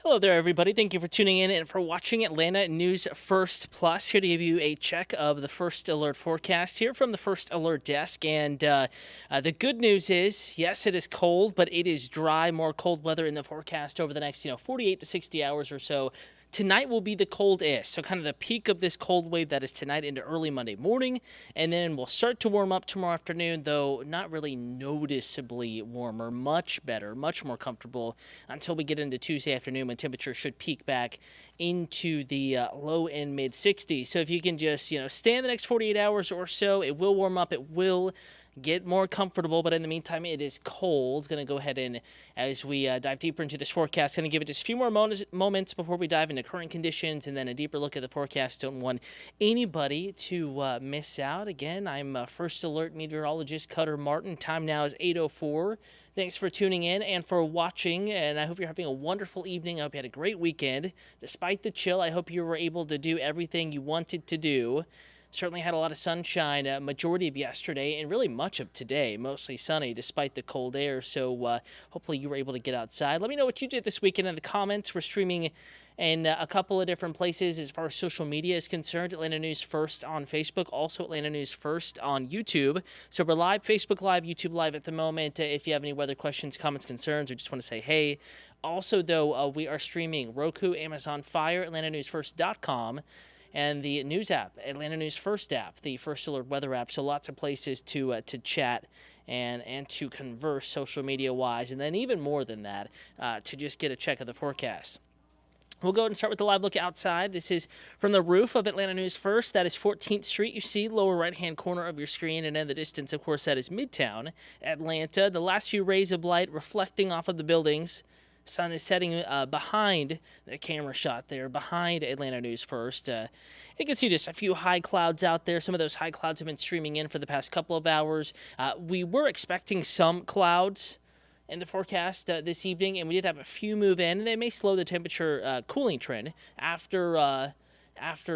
Hello there, everybody. Thank you for tuning in and for watching Atlanta News First Plus. Here to give you a check of the First Alert forecast here from the First Alert desk. And the good news is, yes, it is cold, but it is dry, more cold weather in the forecast over the next, 48 to 60 hours or so. Tonight will be the coldest, so kind of the peak of this cold wave that is tonight into early Monday morning, and then we'll start to warm up tomorrow afternoon, though not really noticeably warmer, much better, much more comfortable until we get into Tuesday afternoon when temperatures should peak back into the low and mid 60s. So if you can just, stay in the next 48 hours or so, it will warm up, it will get more comfortable, but in the meantime, it is cold. Going to go ahead and, as we dive deeper into this forecast, going to give it just a few more moments before we dive into current conditions and then a deeper look at the forecast. Don't want anybody to miss out. Again, I'm First Alert Meteorologist Cutter Martin. Time now is 8:04. Thanks for tuning in and for watching, and I hope you're having a wonderful evening. I hope you had a great weekend. Despite the chill, I hope you were able to do everything you wanted to do. Certainly had a lot of sunshine majority of yesterday and really much of today. Mostly sunny despite the cold air, so hopefully you were able to get outside. Let me know what you did this weekend in the comments. We're streaming in a couple of different places as far as social media is concerned. Atlanta News First on Facebook, also Atlanta News First on YouTube. So we're live, Facebook Live, YouTube Live at the moment. If you have any weather questions, comments, concerns, or just want to say hey. Also, though, we are streaming Roku, Amazon Fire, AtlantaNewsFirst.com, and the news app, Atlanta News First app, the First Alert weather app. So lots of places to chat and to converse social media-wise, and then even more than that, to just get a check of the forecast. We'll go ahead and start with the live look outside. This is from the roof of Atlanta News First. That is 14th Street. You see lower right-hand corner of your screen, and in the distance, of course, that is Midtown Atlanta. The last few rays of light reflecting off of the buildings. Sun is setting behind the camera shot there, behind Atlanta News First. You can see just a few high clouds out there. Some of those high clouds have been streaming in for the past couple of hours. We were expecting some clouds in the forecast this evening, and we did have a few move in, and they may slow the temperature cooling trend after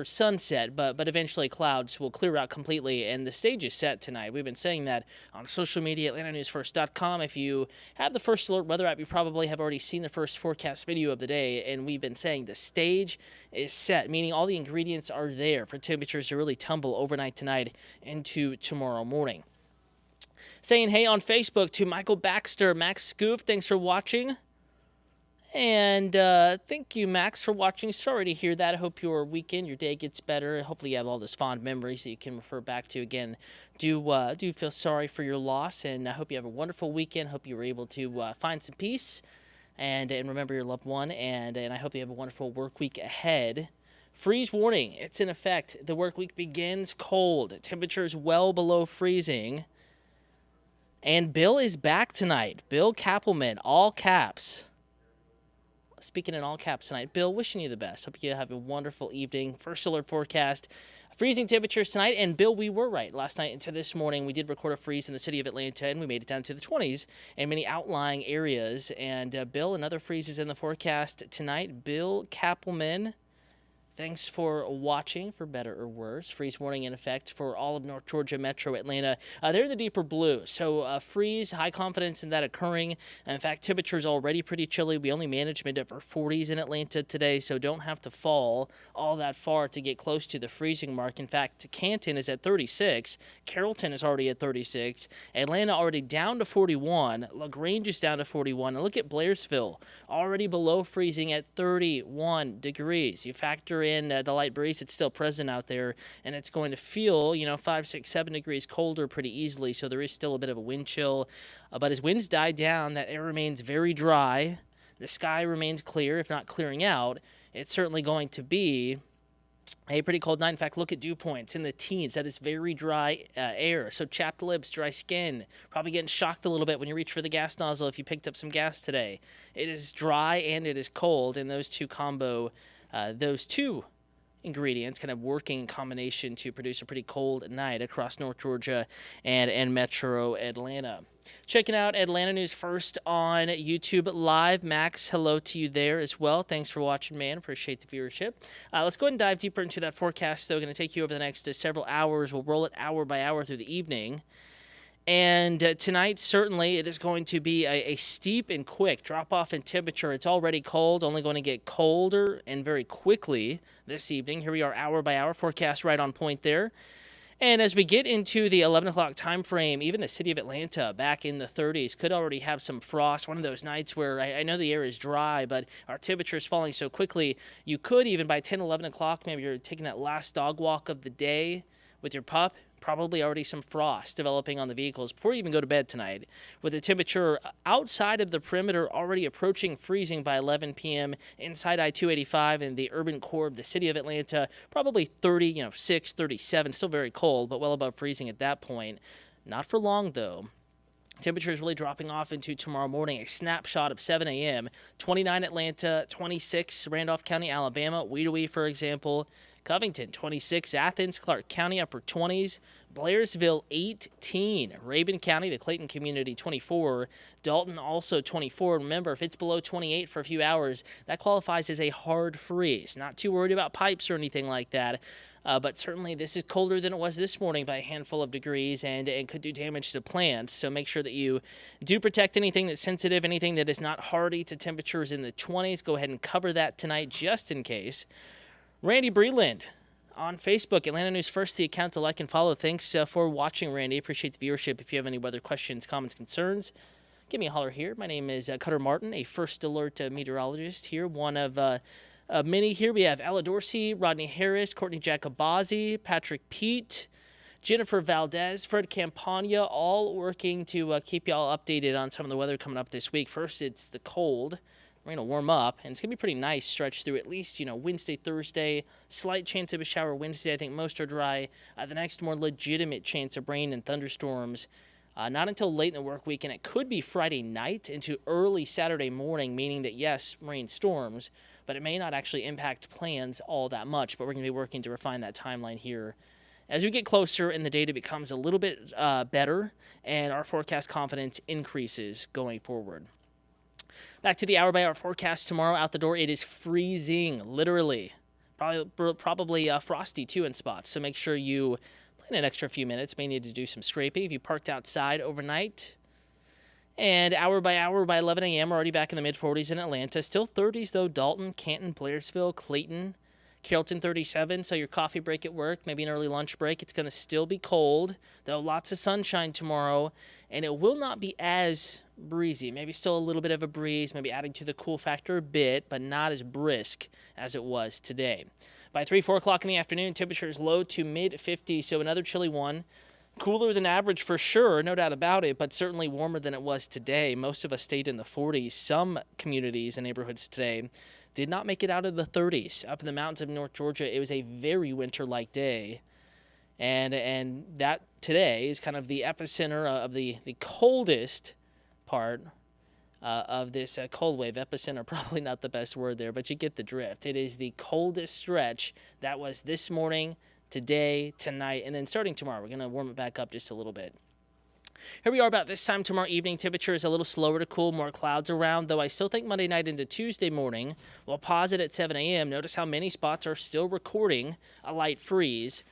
sunset, but eventually clouds will clear out completely, and the stage is set tonight. We've been saying that on social media, AtlantaNewsFirst.com. If you have the First Alert weather app, you probably have already seen the first forecast video of the day, and we've been saying the stage is set, meaning all the ingredients are there for temperatures to really tumble overnight tonight into tomorrow morning. Saying hey on Facebook to Michael Baxter, Max Scoof, thanks for watching. And thank you, Max, for watching. Sorry to hear that. I hope your weekend, your day gets better. Hopefully you have all those fond memories that you can refer back to. Again, do feel sorry for your loss, and I hope you have a wonderful weekend. Hope you were able to find some peace and remember your loved one, and I hope you have a wonderful work week ahead. Freeze warning. It's in effect. The work week begins cold. Temperatures well below freezing. And Bill is back tonight. Bill Kappelman, all caps. Speaking in all caps tonight. Bill, wishing you the best. Hope you have a wonderful evening. First Alert forecast. Freezing temperatures tonight. And Bill, we were right. Last night into this morning, we did record a freeze in the city of Atlanta, and we made it down to the 20s in many outlying areas. And Bill, another freeze is in the forecast tonight. Bill Kappelman, thanks for watching, for better or worse. Freeze warning in effect for all of North Georgia, Metro Atlanta. They're in the deeper blue, so freeze, high confidence in that occurring. In fact, temperature's already pretty chilly. We only managed mid-upper 40s in Atlanta today, so don't have to fall all that far to get close to the freezing mark. In fact, Canton is at 36. Carrollton is already at 36. Atlanta already down to 41. LaGrange is down to 41. And look at Blairsville, already below freezing at 31 degrees. You factor in the light breeze, it's still present out there, and it's going to feel 5, 6, 7 degrees colder pretty easily, so there is still a bit of a wind chill, but as winds die down, that air remains very dry, the sky remains clear, if not clearing out. It's certainly going to be a pretty cold night. In fact, look at dew points in the teens. That is very dry air. So chapped lips, dry skin, probably getting shocked a little bit when you reach for the gas nozzle if you picked up some gas today. It is dry and it is cold, and those two ingredients kind of working in combination to produce a pretty cold night across North Georgia and Metro Atlanta. Checking out Atlanta News First on YouTube Live. Max, hello to you there as well. Thanks for watching, man. Appreciate the viewership. Let's go ahead and dive deeper into that forecast, though. Going to take you over the next several hours. We'll roll it hour by hour through the evening. And tonight, certainly, it is going to be a steep and quick drop-off in temperature. It's already cold, only going to get colder and very quickly this evening. Here we are, hour by hour, forecast right on point there. And as we get into the 11 o'clock time frame, even the city of Atlanta back in the 30s could already have some frost. One of those nights where I know the air is dry, but our temperature is falling so quickly, you could even by 10, 11 o'clock, maybe you're taking that last dog walk of the day with your pup, probably already some frost developing on the vehicles before you even go to bed tonight, with the temperature outside of the perimeter already approaching freezing by 11 p.m. inside I-285 in the urban core of the city of Atlanta, probably 36, 37, still very cold, but well above freezing at that point. Not for long, though. Temperature is really dropping off into tomorrow morning. A snapshot of 7 a.m. 29 Atlanta, 26 Randolph County, Alabama. Weedawee, for example. Covington, 26. Athens, Clark County, upper 20s. Blairsville, 18. Rabun County, the Clayton community, 24. Dalton, also 24. Remember, if it's below 28 for a few hours, that qualifies as a hard freeze. Not too worried about pipes or anything like that. But certainly this is colder than it was this morning by a handful of degrees and could do damage to plants. So make sure that you do protect anything that's sensitive, anything that is not hardy to temperatures in the 20s. Go ahead and cover that tonight just in case. Randy Breland on Facebook, Atlanta News First, the account to like and follow. Thanks for watching, Randy. Appreciate the viewership. If you have any weather questions, comments, concerns, give me a holler here. My name is Cutter Martin, a First Alert meteorologist here, one of many here. We have Ella Dorsey, Rodney Harris, Courtney Jacobazzi, Patrick Pete, Jennifer Valdez, Fred Campagna, all working to keep y'all updated on some of the weather coming up this week. First, it's the cold. We're going to warm up, and it's going to be pretty nice stretch through at least, Wednesday, Thursday. Slight chance of a shower Wednesday. I think most are dry. The next more legitimate chance of rain and thunderstorms not until late in the work week, and it could be Friday night into early Saturday morning, meaning that, yes, rain storms, but it may not actually impact plans all that much. But we're going to be working to refine that timeline here as we get closer and the data becomes a little bit better and our forecast confidence increases going forward. Back to the hour-by-hour forecast tomorrow. Out the door, it is freezing, literally. Probably frosty, too, in spots. So make sure you plan an extra few minutes. May need to do some scraping if you parked outside overnight. And hour by hour, by 11 a.m., we're already back in the mid-40s in Atlanta. Still 30s, though. Dalton, Canton, Blairsville, Clayton, Carrollton 37. So your coffee break at work, maybe an early lunch break. It's going to still be cold, though lots of sunshine tomorrow. And it will not be as breezy. Maybe still a little bit of a breeze, maybe adding to the cool factor a bit, but not as brisk as it was today. By 3, 4 o'clock in the afternoon, temperatures low to mid-50s, so another chilly one. Cooler than average for sure, no doubt about it, but certainly warmer than it was today. Most of us stayed in the 40s. Some communities and neighborhoods today did not make it out of the 30s. Up in the mountains of North Georgia, it was a very winter-like day. And that today is kind of the epicenter of the coldest part of this cold wave. Epicenter, probably not the best word there, but you get the drift. It is the coldest stretch that was this morning, today, tonight, and then starting tomorrow. We're going to warm it back up just a little bit. Here we are about this time tomorrow evening. Temperature is a little slower to cool, more clouds around, though I still think Monday night into Tuesday morning will pause it at 7 a.m. Notice how many spots are still recording a light freeze.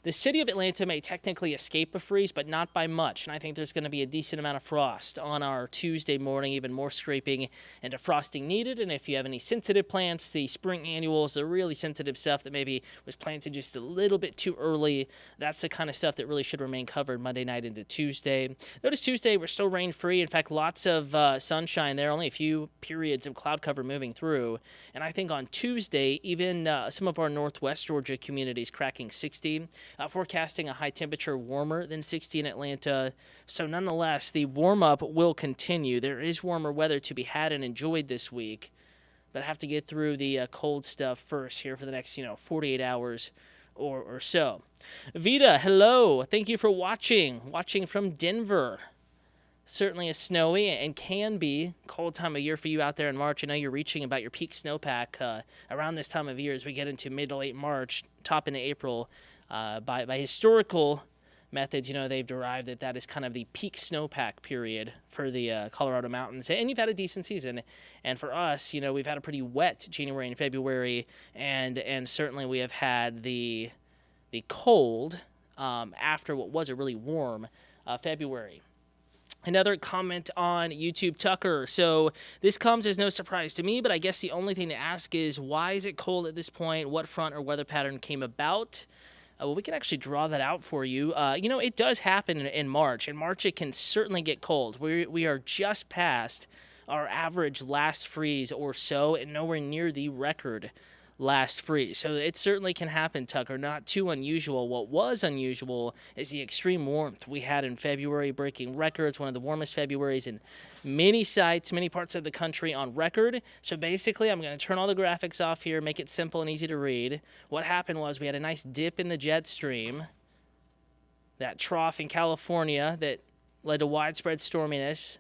The city of Atlanta may technically escape a freeze, but not by much, and I think there's going to be a decent amount of frost on our Tuesday morning, even more scraping and defrosting needed. And if you have any sensitive plants, the spring annuals, the really sensitive stuff that maybe was planted just a little bit too early, that's the kind of stuff that really should remain covered Monday night into Tuesday. Notice Tuesday, we're still rain-free. In fact, lots of sunshine there, only a few periods of cloud cover moving through. And I think on Tuesday, even some of our northwest Georgia communities cracking 60. Forecasting a high temperature warmer than 60 in Atlanta. So nonetheless, the warm-up will continue. There is warmer weather to be had and enjoyed this week, but I have to get through the cold stuff first here for the next, 48 hours or so. Vita, hello. Thank you for watching from Denver. Certainly a snowy and can be cold time of year for you out there in March. I know you're reaching about your peak snowpack around this time of year as we get into mid to late March, top into April. By historical methods, they've derived that is kind of the peak snowpack period for the Colorado mountains. And you've had a decent season. And for us, we've had a pretty wet January and February, and certainly we have had the cold after what was a really warm February. Another comment on YouTube, Tucker. So this comes as no surprise to me, but I guess the only thing to ask is, why is it cold at this point? What front or weather pattern came about? Well, we can actually draw that out for you. It does happen in March. In March, it can certainly get cold. We are just past our average last freeze or so, and nowhere near the record last freeze. So it certainly can happen, Tucker. Not too unusual. What was unusual is the extreme warmth we had in February, breaking records, one of the warmest Februaries in many sites, many parts of the country on record. So basically, I'm going to turn all the graphics off here, make it simple and easy to read. What happened was we had a nice dip in the jet stream, that trough in California that led to widespread storminess,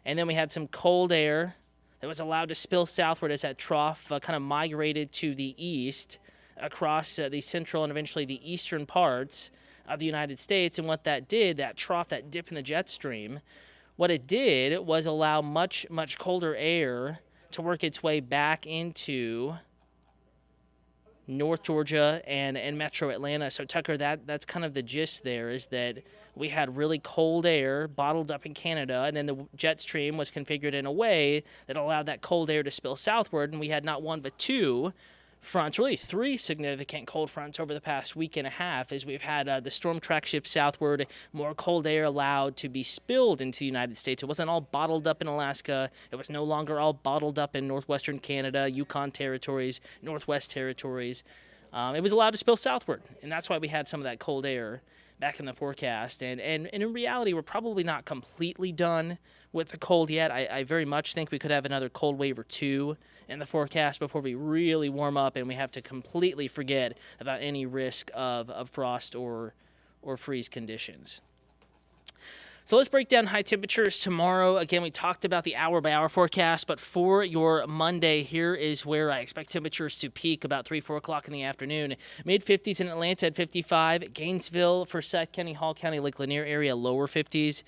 and then we had some cold air that was allowed to spill southward as that trough kind of migrated to the east across the central and eventually the eastern parts of the United States. And what that did, that trough, that dip in the jet stream, what it did was allow much, much colder air to work its way back into North Georgia and Metro Atlanta. So, Tucker, that's kind of the gist there, is that we had really cold air bottled up in Canada, and then the jet stream was configured in a way that allowed that cold air to spill southward, and we had not one but two fronts, really three significant cold fronts over the past week and a half, as we've had the storm track shift southward, more cold air allowed to be spilled into the United States. It wasn't all bottled up in Alaska. It was no longer all bottled up in northwestern Canada, Yukon territories, northwest territories. It was allowed to spill southward, and that's why we had some of that cold air back in the forecast. And in reality, we're probably not completely done with the cold yet. I very much think we could have another cold wave or two in the forecast before we really warm up and we have to completely forget about any risk of frost or freeze conditions. So let's break down high temperatures tomorrow. Again, we talked about the hour-by-hour forecast, but for your Monday, here is where I expect temperatures to peak about 3, 4 o'clock in the afternoon. Mid-50s in Atlanta at 55. Gainesville, Forsyth County, Hall County, Lake Lanier area, lower 50s.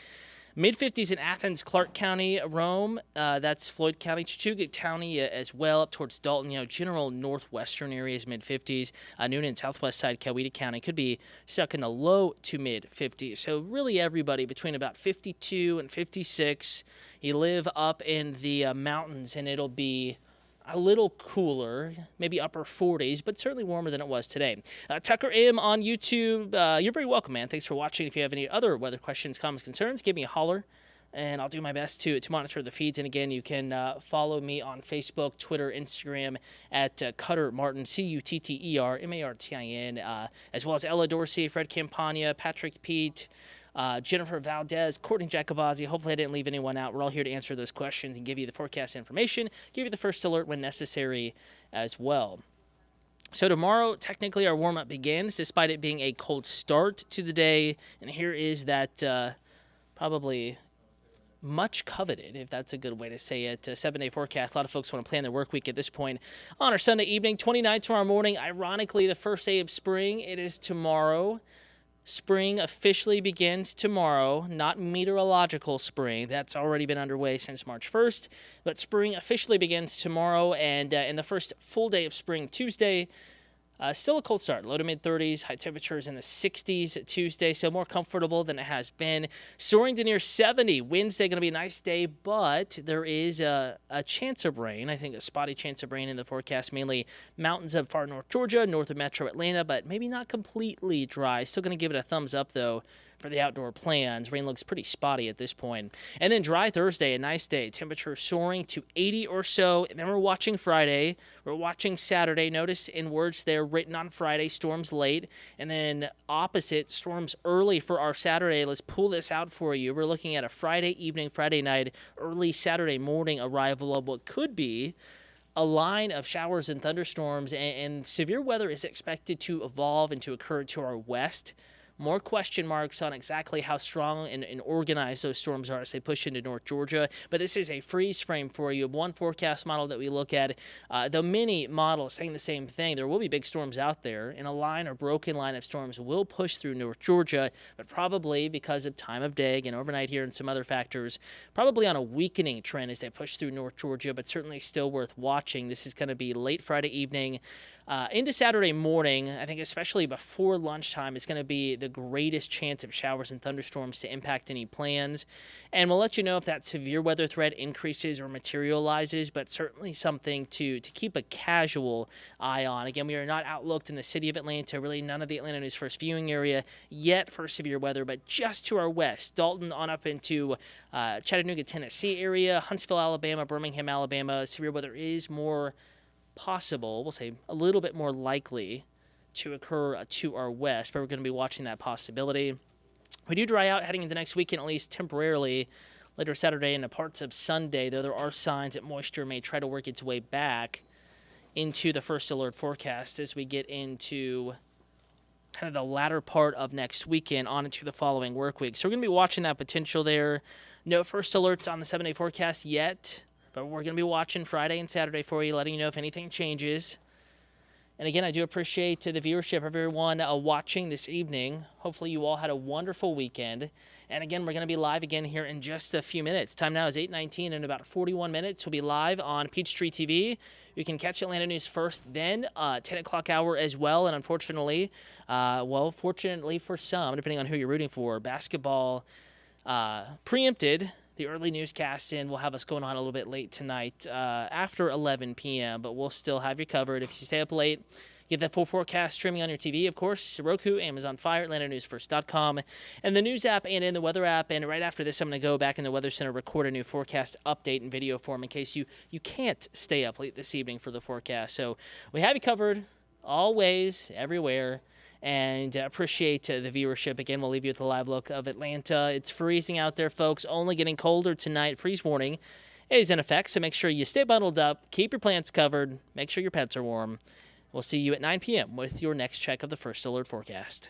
Mid-50s in Athens, Clark County, Rome, that's Floyd County, Chattooga County as well, up towards Dalton, general northwestern areas, mid-50s. Noonan, southwest side, Coweta County could be stuck in the low to mid-50s. So really everybody between about 52 and 56. You live up in the mountains, and it'll be a little cooler, maybe upper 40s, but certainly warmer than it was today. Tucker M on YouTube, you're very welcome, man. Thanks for watching. If you have any other weather questions, comments, concerns, give me a holler, and I'll do my best to monitor the feeds. And again, you can follow me on Facebook, Twitter, Instagram at Cutter Martin, Cutter Martin, as well as Ella Dorsey, Fred Campagna, Patrick Pete, Jennifer Valdez, Courtney Jacobazzi. Hopefully I didn't leave anyone out. We're all here to answer those questions and give you the forecast information, give you the first alert when necessary as well. So tomorrow, technically, our warm-up begins, despite it being a cold start to the day. And here is that probably much coveted, if that's a good way to say it, 7-day forecast. A lot of folks want to plan their work week at this point on our Sunday evening, 29 tomorrow morning. Ironically, the first day of spring, it is tomorrow. Spring officially begins tomorrow, not meteorological spring. That's already been underway since March 1st. But spring officially begins tomorrow, and in the first full day of spring, Tuesday, still a cold start, low to mid-30s, high temperatures in the 60s Tuesday, so more comfortable than it has been. Soaring to near 70. Wednesday going to be a nice day, but there is a chance of rain. I think a spotty chance of rain in the forecast, mainly mountains of far north Georgia, north of Metro Atlanta, but maybe not completely dry. Still going to give it a thumbs up, though, for the outdoor plans. Rain looks pretty spotty at this point. And then dry Thursday, a nice day. Temperature soaring to 80 or so. And then we're watching Friday. We're watching Saturday. Notice in words there written on Friday, storms late. And then opposite, storms early for our Saturday. Let's pull this out for you. We're looking at a Friday evening, Friday night, early Saturday morning arrival of what could be a line of showers and thunderstorms. And severe weather is expected to evolve and to occur to our west. More question marks on exactly how strong and organized those storms are as they push into North Georgia. But this is a freeze frame for you. One forecast model that we look at, the many models saying the same thing. There will be big storms out there, and a line or broken line of storms will push through North Georgia, but probably because of time of day and overnight here and some other factors, probably on a weakening trend as they push through North Georgia, but certainly still worth watching. This is going to be late Friday evening, Into Saturday morning, I think especially before lunchtime, is going to be the greatest chance of showers and thunderstorms to impact any plans. And we'll let you know if that severe weather threat increases or materializes, but certainly something to keep a casual eye on. Again, we are not outlooked in the city of Atlanta, really none of the Atlanta News First viewing area yet for severe weather, but just to our west, Dalton on up into Chattanooga, Tennessee area, Huntsville, Alabama, Birmingham, Alabama, severe weather is more possible, we'll say a little bit more likely to occur to our west, but we're going to be watching that possibility. We do dry out heading into next weekend, at least temporarily, later Saturday into parts of Sunday, though there are signs that moisture may try to work its way back into the first alert forecast as we get into kind of the latter part of next weekend on into the following work week. So we're going to be watching that potential there. No first alerts on the 7-day forecast yet, but we're going to be watching Friday and Saturday for you, letting you know if anything changes. And again, I do appreciate the viewership of everyone watching this evening. Hopefully you all had a wonderful weekend. And again, we're going to be live again here in just a few minutes. Time now is 8:19. In about 41 minutes, we'll be live on Peachtree TV. You can catch Atlanta News First then, 10 o'clock hour as well. And unfortunately, fortunately for some, depending on who you're rooting for, basketball preempted the early newscast, and we'll have us going on a little bit late tonight after 11 p.m., but we'll still have you covered. If you stay up late, get that full forecast streaming on your TV, of course, Roku, Amazon Fire, AtlantaNewsFirst.com, and the news app and in the weather app. And right after this, I'm going to go back in the Weather Center, record a new forecast update in video form in case you can't stay up late this evening for the forecast. So we have you covered always, everywhere. And appreciate the viewership. Again, we'll leave you with a live look of Atlanta. It's freezing out there, folks. Only getting colder tonight. Freeze warning is in effect, so make sure you stay bundled up, keep your plants covered, make sure your pets are warm. We'll see you at 9 p.m. with your next check of the First Alert forecast.